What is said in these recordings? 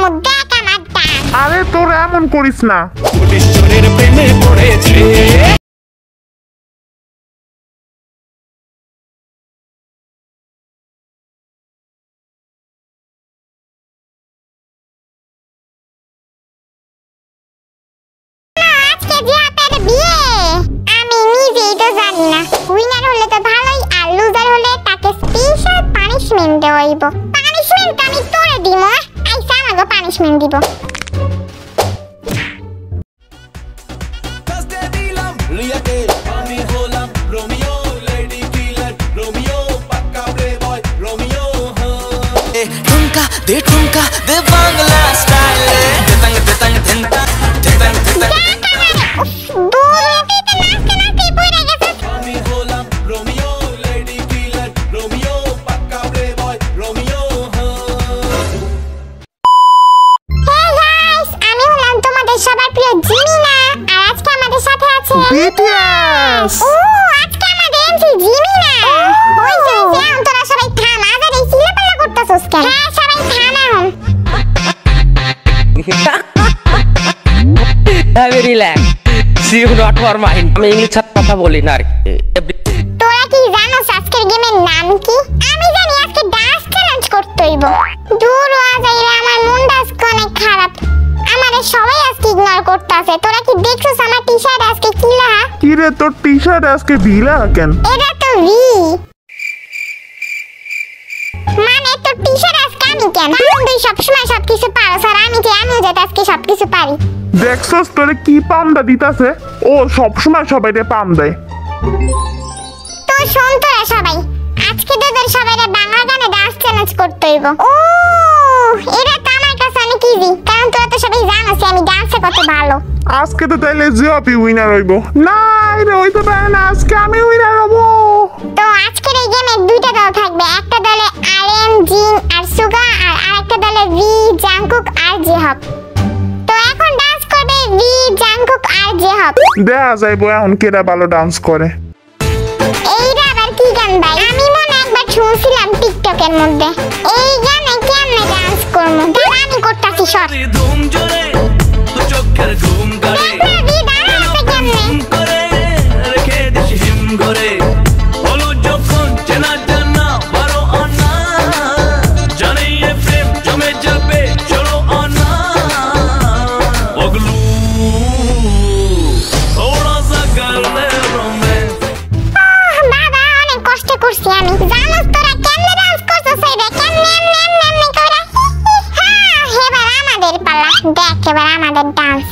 সারমু দেখ আমার ডান্স। আরে তোর এমন করিস না। কোটিশ্বরের প্রেমে পড়েছে। আজকে জিহাদের বিয়ে, আমি নিজেই তো জানি না। উইনার হলে তো ভালোই, আর লুজার হলে তাকে স্পেশাল পানিশমেন্ট দেওয়া হইব। পানিশমেন্ট আমি তোরে দিব, আইসা আমাকে পানিশমেন্ট দিব। ठुमका दे बांग्ला स्टाइल देतांग देतांग देतांग देतांग देतांग দূর হইতে তো নাচতে নাচতে পড়ে গেছে। আমি হলাম রোমিও লেডি কিলার রোমিও পাক্কা playboy Romeo. Hey guys, আমি হলাম তোমাদের সবার প্রিয় জিমিনা, আর আজকে আমাদের সাথে আছে BTS। ও আজকে আমাদের এমসি জিমিনা। ওই যে তোরা সবাই থাম, আবার এই চিল্লাপাল্লা করতেছস কেন? হ্যাঁ সবাই থাম এখন। relax. See you not for mine. আমি ইংলিশ কথা বলি না আর তোরা কি জানোস আজকের গেমের নাম কি? আমি জানি আজকে ডান্স চ্যালেঞ্জ করতে হইব। দূর হওয়া যাইলে আমার মনটা আজকে অনেক খারাপ। আমারে সবাই আজকে ইগনোর করতেছে। তোরা কি দেখছস আমার টি-শার্ট আজকে কি লেখা? কি রে তোর টি-শার্ট আজকে ভিলা কেন? এটা তো ভি। মানে তোর টি-শার্ট আজকে আমি কেন? তুই সবসময় সবকিছু পারো, স্যার আমি যে আমিও যাতে আজকে সবকিছু পারি। দেখছস তোরে কি পামদা দিতাছে? ও সবসময় সবাইরে পাম দেয়। তো শোন তোরা সবাই, আজকে তোদের সবাইরে বাংলা গানে ডান্স চ্যালেঞ্জ করতে হইব। ও এটা তো আমার কাছে অনেক ইজি, কারণ তোরা তো সবাই জানোস আমি ডান্সে কত ভালো। আজকে তো তাইলে জিওপি উইনার হইব। না রে হইতে পারে না, আজকে আমি উইনার হব। তো আজকের এই গেমে দুইটা দল থাকবে, একটা দলে আরএম জিন আর সুগা, আর আরেকটা দলে ভি জাংকুক আর জেহব। তো এখন ডান্স করবে ভি জাংকুক আর জেহব। দেখা যাইবো এখন কেরা ভালো ডান্স করে। এইটা আবার কি গান ভাই? আমি মনে একবার শুনছিলাম টিকটকের মধ্যে। এই গানে কেমনে ডান্স করবো? দাঁড়া আমি করতাছি শর্ট। ধুম জোরে তো চোখের ঘুম করে ঘুম করে রেখে দিস হিম করে বলো যখন চেনা জানা বারো আনা জানে এ প্রেম জমে যাবে চলো আনা ওগলু থোড়া সা কর দে রোম্যান্স। বাবা অনেক কষ্ট করছি আমি। জানোস তোরা কেমনে ডান্স করছস? এইটা কেমনে এমনে এমনে এমনে করে। হ্যাঁ এবার আমাদের পালা। দেখ এবার আমাদের ডান্স।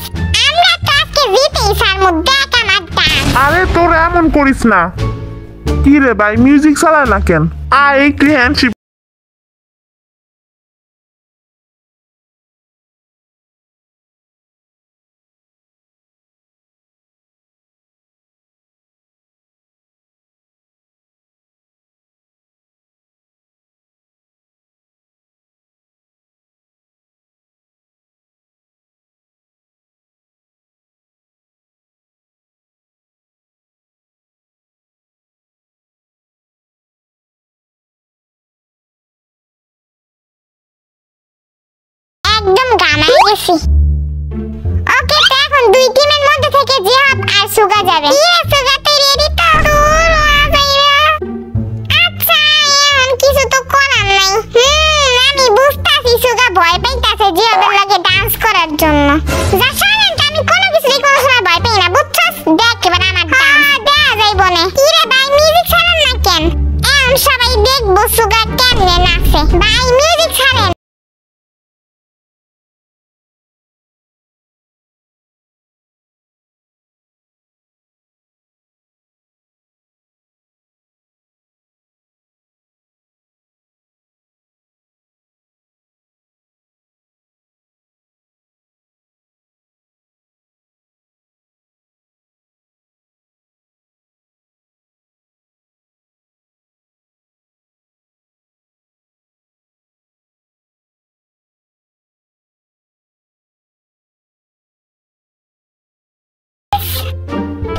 আমরা তো আজকে জিতেই ছাড়মু, দেখ আমার ডান্স। আরে তোর এমন করিস না। কি রে ভাই মিউজিক চালায় না কেন? একটু হ্যান্ডশিপ। একদম গামায় গেছি। ওকে তো এখন দুই টিমের মধ্যে থেকে জিহাব আর সুগা যাবে। সুগা তুই রেডি তো? আচ্ছা এখন কিছু তো করার নাই। আমি বুঝতাছি সুগা ভয় পাইতাছে জিহাবের লগে ডান্স করার জন্য। যা সাইলেন্ট, আমি কোনো কিছুই কোনো সময় ভয় পাই না, বুঝছস? দেখ এবার আমার ডান্স দেখা যাইব না। কি রে ভাই মিউজিক ছাড়েন না কেন? এখন সবাই দেখবো সুগা কেমনে নাচে। ভাই মিউজিক ছাড়েন।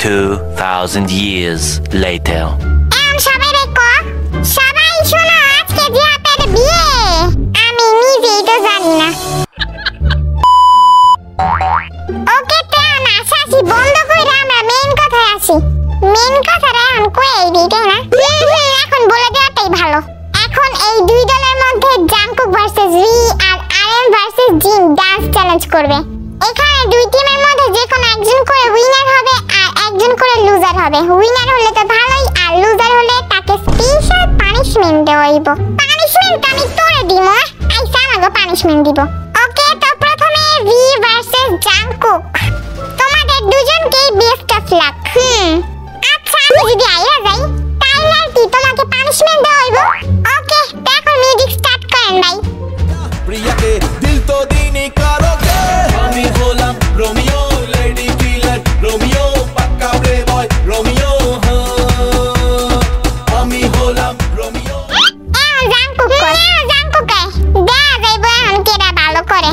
$2,000 years later. সবাই দেখো, সবাই শোনো আজকে জিহাদের বিয়ে। আমি নিজেই তো জানি না। করবে। এখানে দুই টিমের মধ্যে যে কোনো একজন করে উইনার হবে আর একজন করে লুজার হবে। উইনার হলে তো ভালোই, আর লুজার হলে তাকে স্পেশাল পানিশমেন্ট দেওয়া হইব। পানিশমেন্ট আমি তোরে দিব, আইসা আমাকে পানিশমেন্ট দিব। ওকে, তো প্রথমে ভি ভার্সেস জাংকুক। তোমাদের দুজনকেই বেস্ট অফ লাক। আচ্ছা, আমি যদি আইরা যাই তাহলে আর কি তোমাকে পানিশমেন্ট দেওয়া হইব? ওকে, দেখো মিউজিক স্টার্ট করেন ভাই। प्रिया के दिल तो दीनी करोगे আমি হলাম রোমিও লেডি কিলার রোমিও পাক্কা প্লে বয় রোমিও আমি হলাম রোমিও জাংকুক জাংকুকে দেখা যাইব এখন কেডা ভালো করে।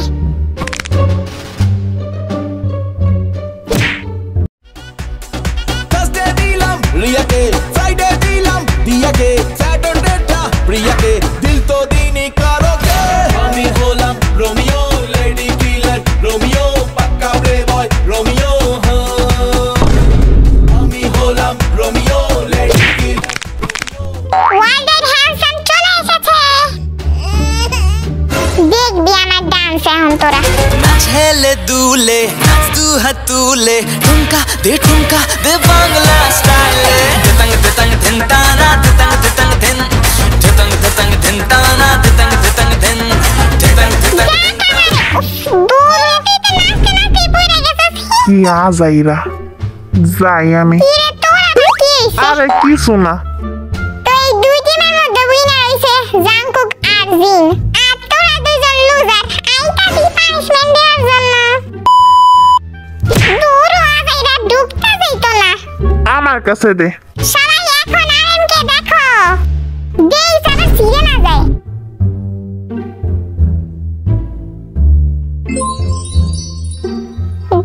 থার্সডে দিলাম রিয়া কে ফ্রাইডে দিলাম দিয়া কে স্যাটারডেটা প্রিয়া কে দিল তো দীনি करोगे আমি হলাম রোমিও লেডি কিলার রোমিও পাক্কা প্লে বয় রোমিও আমি হলাম রোমিও লেডি কিলার ওয়ার্ল্ডের হ্যান্ডসাম চলে এসেছে। দেখবি আমার ডান্স এখন তোরা। नाचेले दूले नाच तू हतूले ठुमका दे बांग्ला स्टाइल देतंग देतंग धिनताना देतंग देतंग धिन देतंग देतंग धिनताना देतंग देतंग धिन देतंग देतंग দূর হতে তো নাচতে নাচতে পড়ে গেছিস। কি আজাইরা যাই আমি। কিরে তোরা কি হইছে? আরে কিছু না। তো এই দুই টিমের মধ্যে উইনার হইছে জাংকুক আর জিন। আর তোরা দুইজন লুজার। আইতাছি পানিশমেন্ট দেওয়ার জন্য। দূর হওয়া যাইরা ঢুকতে যাইতো না। আমার কাছে দে। সবাই এখন আরএমকে দেখো। দেই সারা ছিঁড়ে না যায়।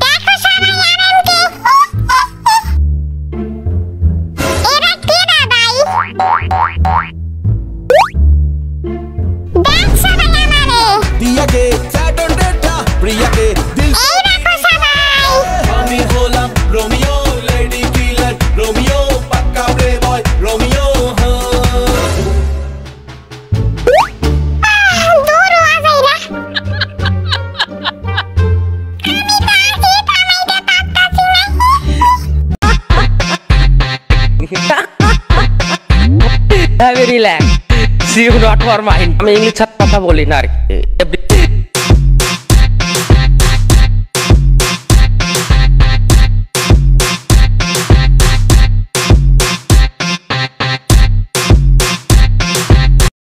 দেখো সবাই আরএমকে। এরা কেডা ভাই? দেখ সবাই আমারে। দিয়া কে স্যাটারডেটা প্রিয়া কে দিল এই দেখো সবাই। আমি হলাম রোমিও লেডি কিলার রোমিও পাক্কা প্লে বয় রোমিও দূর হওয়া যাইরা। আমি তো আছি, থামাইতে পারতাছি না। Have relax, see you not for mind. আমি ইংলিশ ছাড়া কথা বলি না আর কি।